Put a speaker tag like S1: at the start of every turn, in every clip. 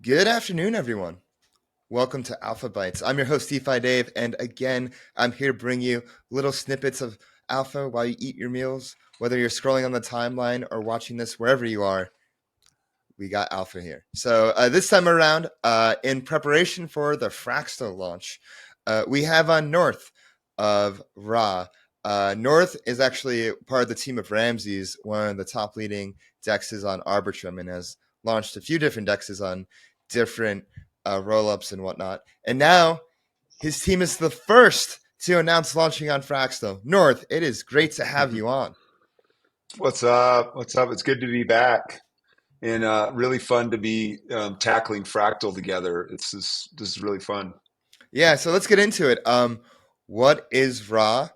S1: Good afternoon, everyone. Welcome to AlphaBytes. I'm your host, DeFi Dave, and again, I'm here to bring you little snippets of alpha while you eat your meals. Whether you're scrolling on the timeline or watching this wherever you are, we got alpha here. So this time around, in preparation for the Fraxtal launch, we have on North of Ra. North is actually part of the team of Ramses, one of the top leading dexes on Arbitrum, and has launched a few different dexes on different roll-ups and whatnot. And now his team is the first to announce launching on Fraxtal. North, it is great to have you on.
S2: What's up? What's up? It's good to be back and really fun to be tackling Fractal together. This is really fun.
S1: Yeah, so let's get into it. What is Ra,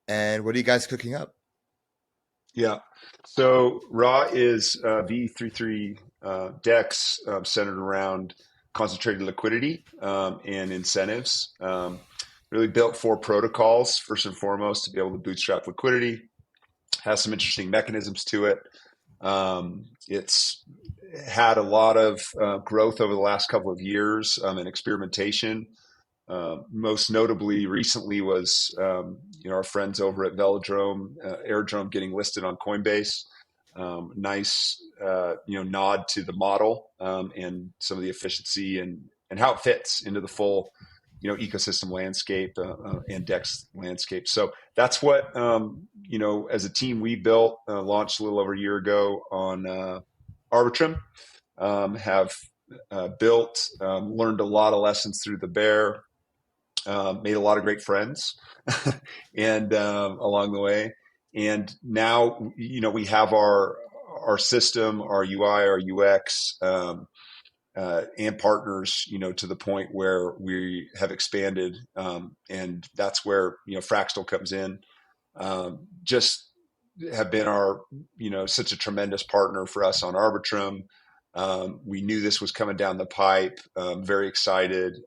S1: and what are you guys cooking up?
S2: Yeah. So Raw is V33 DEX centered around concentrated liquidity and incentives. Really built for protocols, first and foremost, to be able to bootstrap liquidity. Has some interesting mechanisms to it. It's had a lot of growth over the last couple of years and experimentation. Most notably, recently was our friends over at Velodrome, Airdrop getting listed on Coinbase. Nice nod to the model and some of the efficiency and how it fits into the full ecosystem landscape and DEX landscape. So that's what as a team we built, launched a little over a year ago on Arbitrum. Have built, learned a lot of lessons through the bear, made a lot of great friends and along the way. And now, we have our system, our UI, our UX, and partners, to the point where we have expanded. And that's where, Fraxtal comes in. Just have been such a tremendous partner for us on Arbitrum. We knew this was coming down the pipe. Very excited.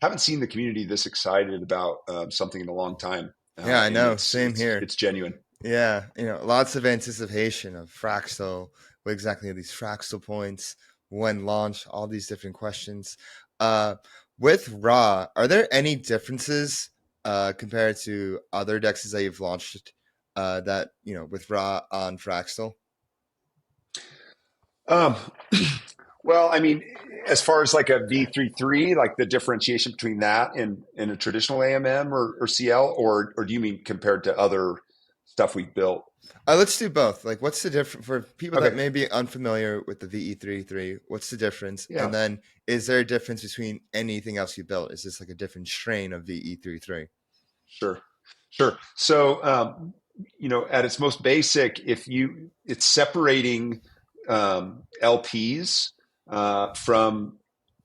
S2: Haven't seen the community this excited about something in a long time.
S1: Yeah, I
S2: And
S1: know.
S2: it's
S1: Same
S2: it's
S1: here.
S2: it's genuine.
S1: Yeah, lots of anticipation of Fraxtal. What exactly are these Fraxtal points? When launch? All these different questions. Uh, with Raw, are there any differences compared to other dexes that you've launched that with Raw on Fraxtal?
S2: Um, well, I mean, as far as like a V33, like the differentiation between that and a traditional AMM or CL, or do you mean compared to other stuff we've built?
S1: Let's do both. Like, what's the difference for people that
S2: Okay.
S1: may be unfamiliar with the VE33? What's the difference? And
S2: Yeah.
S1: then, is there a difference between anything else you built? Is this like a different strain of VE33?
S2: Sure. Sure. So, at its most basic, it's separating LPs from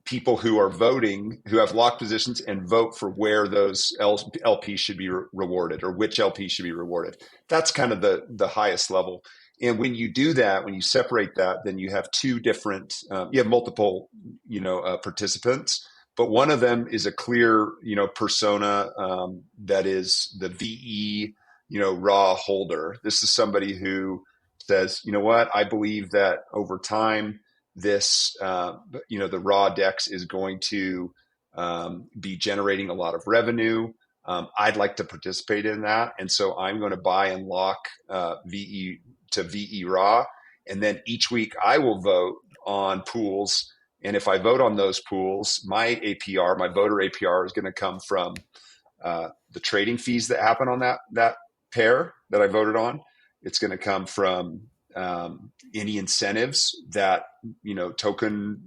S2: people who are voting, who have locked positions and vote for where those LPs should be rewarded or which LP should be rewarded. That's kind of the highest level. And when you do that, when you separate that, then you have two different, you have multiple, participants, but one of them is a clear, persona that is the VE, raw holder. This is somebody who says, you know what, I believe that over time, this, the raw DEX is going to be generating a lot of revenue. I'd like to participate in that. And so I'm going to buy and lock VE to VE raw. And then each week I will vote on pools. And if I vote on those pools, my APR, my voter APR is going to come from the trading fees that happen on that pair that I voted on. It's going to come from any incentives that token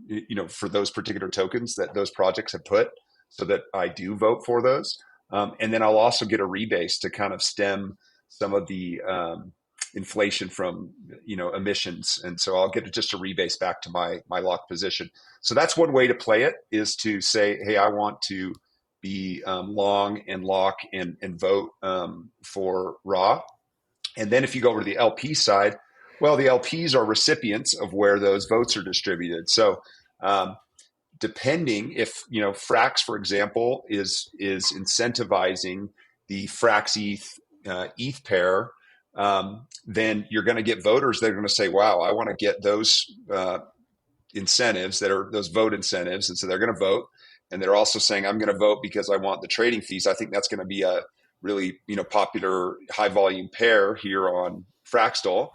S2: for those particular tokens that those projects have put, so that I do vote for those. And then I'll also get a rebase to kind of stem some of the inflation from emissions, and so I'll get just a rebase back to my lock position. So that's one way to play it, is to say, hey, I want to be long and lock and vote for raw. And then if you go over to the LP side, well, the LPs are recipients of where those votes are distributed. So depending if, Frax, for example, is incentivizing the FrxETH ETH pair, then you're going to get voters that are going to say, wow, I want to get those incentives that are those vote incentives. And so they're going to vote. And they're also saying, I'm going to vote because I want the trading fees. I think that's going to be a really, popular high volume pair here on Fraxtal.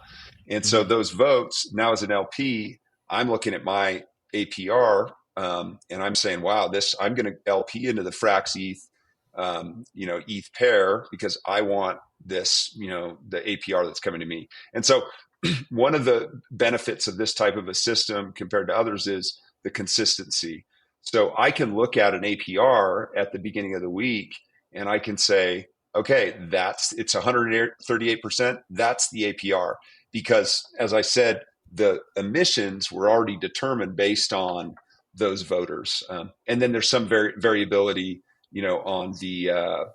S2: And so
S1: Hmm.
S2: those votes, now as an LP, I'm looking at my APR, and I'm saying, wow, I'm going to LP into the FrxETH, ETH pair because I want this, the APR that's coming to me. And so one of the benefits of this type of a system compared to others is the consistency. So I can look at an APR at the beginning of the week and I can say, okay, it's 138%. That's the APR. Because as I said, the emissions were already determined based on those voters. And then there's some variability, on the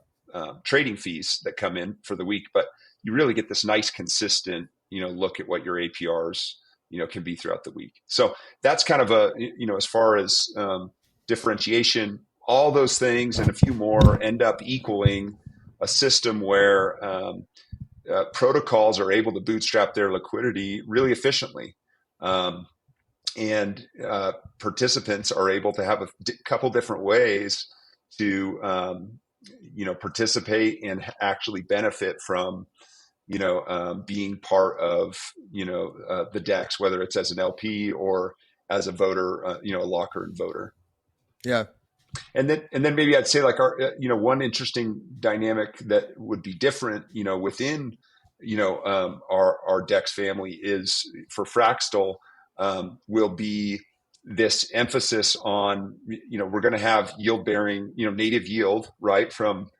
S2: trading fees that come in for the week. But you really get this nice consistent, look at what your APRs, can be throughout the week. So that's kind of as far as differentiation, all those things and a few more end up equaling a system where protocols are able to bootstrap their liquidity really efficiently. And participants are able to have a couple different ways to, participate and actually benefit from, being part of, the DEX, whether it's as an LP or as a voter, a locker and voter.
S1: Yeah.
S2: And then maybe I'd say like one interesting dynamic that would be different, within, our DEX family is for Fraxtal, will be this emphasis on, we're going to have yield bearing, native yield, right? From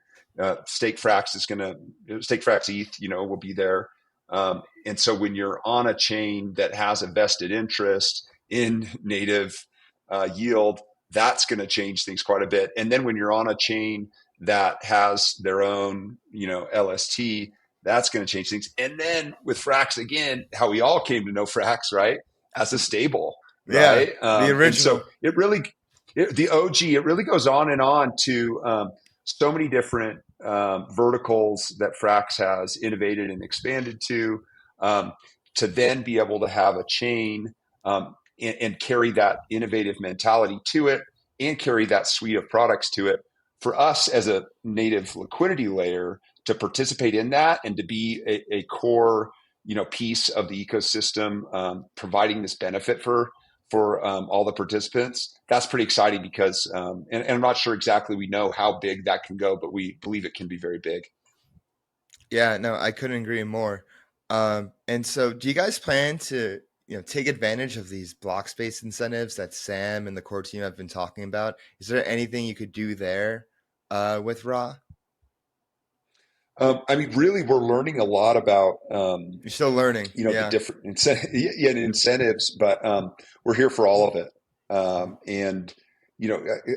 S2: stake Frax is going to stake FrxETH, will be there. And so when you're on a chain that has a vested interest in native yield, that's going to change things quite a bit. And then when you're on a chain that has their own, LST, that's going to change things. And then with Frax, again, how we all came to know Frax, right? As a stable,
S1: Yeah.
S2: right?
S1: The
S2: And so
S1: original.
S2: the OG, it really goes on and on to so many different verticals that Frax has innovated and expanded to then be able to have a chain and carry that innovative mentality to it and carry that suite of products to it. For us as a native liquidity layer to participate in that and to be a core, piece of the ecosystem, providing this benefit for all the participants, that's pretty exciting because, and I'm not sure exactly we know how big that can go, but we believe it can be very big.
S1: Yeah, no, I couldn't agree more. And so do you guys plan to, take advantage of these block space incentives that Sam and the core team have been talking about? Is there anything you could do there with Raw?
S2: I mean, really, we're learning a lot about,
S1: You're still learning.
S2: the
S1: Yeah.
S2: different incentives, but we're here for all of it. And,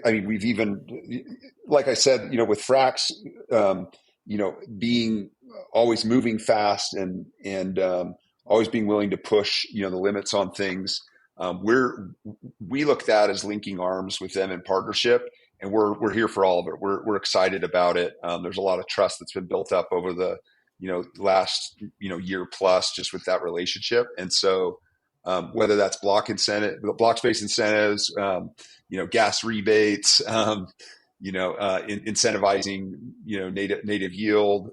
S2: I mean, we've even, like I said, with Frax, being always moving fast and always being willing to push, the limits on things. We look at that as linking arms with them in partnership, and we're here for all of it. We're excited about it. There's a lot of trust that's been built up over the last year plus just with that relationship, and so whether that's block space incentives, gas rebates, incentivizing native yield,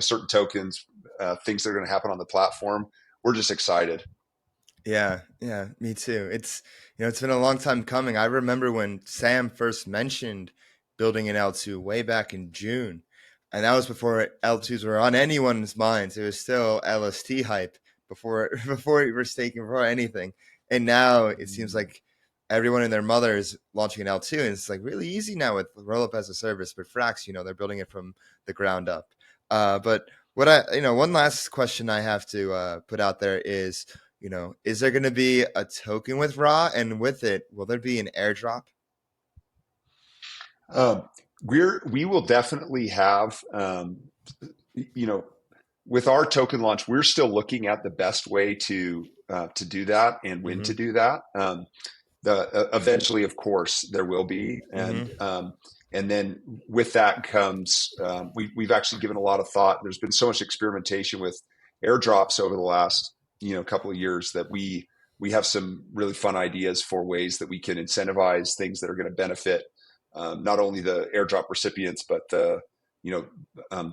S2: certain tokens, things that are going to happen on the platform. We're just excited.
S1: Yeah, yeah, me too. It's been a long time coming. I remember when Sam first mentioned building an L2 way back in June, and that was before L2s were on anyone's minds. It was still LST hype before before we were staking, before anything. And now it seems like everyone and their mother is launching an L2, and it's like really easy now with rollup as a service. But Frax, they're building it from the ground up. But one last question I have to put out there is, is there going to be a token with Raw, and with it, will there be an airdrop?
S2: Um, we will definitely have, you know, with our token launch, we're still looking at the best way to do that and when
S1: Mm-hmm.
S2: to do that. Eventually, of course, there will be,
S1: Mm-hmm.
S2: and then with that comes we've actually given a lot of thought. There's been so much experimentation with airdrops over the last couple of years that we we have some really fun ideas for ways that we can incentivize things that are going to benefit not only the airdrop recipients, but the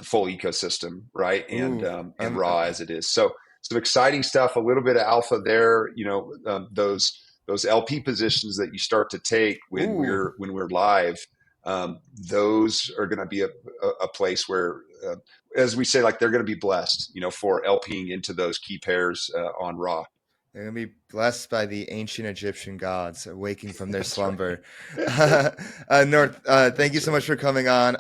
S2: full ecosystem, right?
S1: Ooh,
S2: And raw as it is. So some exciting stuff, a little bit of alpha there, those LP positions that you start to take when
S1: ooh.
S2: we're live, those are going to be a place where, as we say, like they're going to be blessed, for LPing into those key pairs on raw.
S1: They're going to be blessed by the ancient Egyptian gods waking from their
S2: That's right.
S1: slumber. North, thank you
S2: That's
S1: so
S2: right.
S1: much for coming on.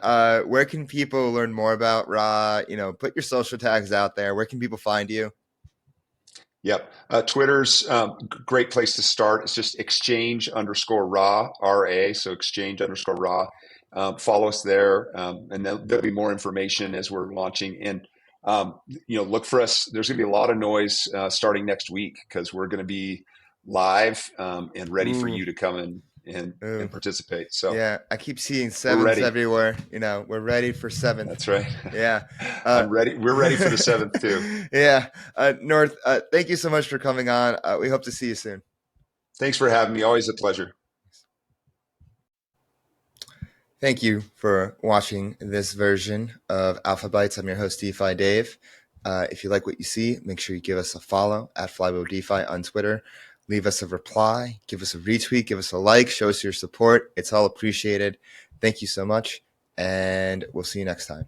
S1: Where can people learn more about Ra? Put your social tags out there. Where can people find you?
S2: Yep. Twitter's great place to start. It's just exchange_raw, RA. So exchange_raw. Follow us there. And there'll be more information as we're launching. And, look for us. There's going to be a lot of noise starting next week because we're going to be live and ready for
S1: Ooh,
S2: you to come in and
S1: ooh.
S2: participate. So
S1: Yeah, I keep seeing
S2: we're
S1: sevens
S2: ready.
S1: everywhere. We're ready for seventh.
S2: That's right.
S1: Yeah.
S2: I'm ready. We're ready for the seventh too.
S1: Yeah. North, thank you so much for coming on. We hope to see you soon.
S2: Thanks for having me. Always a pleasure.
S1: Thank you for watching this version of AlphaBytes. I'm your host, DeFi Dave. If you like what you see, make sure you give us a follow at Flywheel DeFi on Twitter. Leave us a reply, give us a retweet, give us a like, show us your support. It's all appreciated. Thank you so much, and we'll see you next time.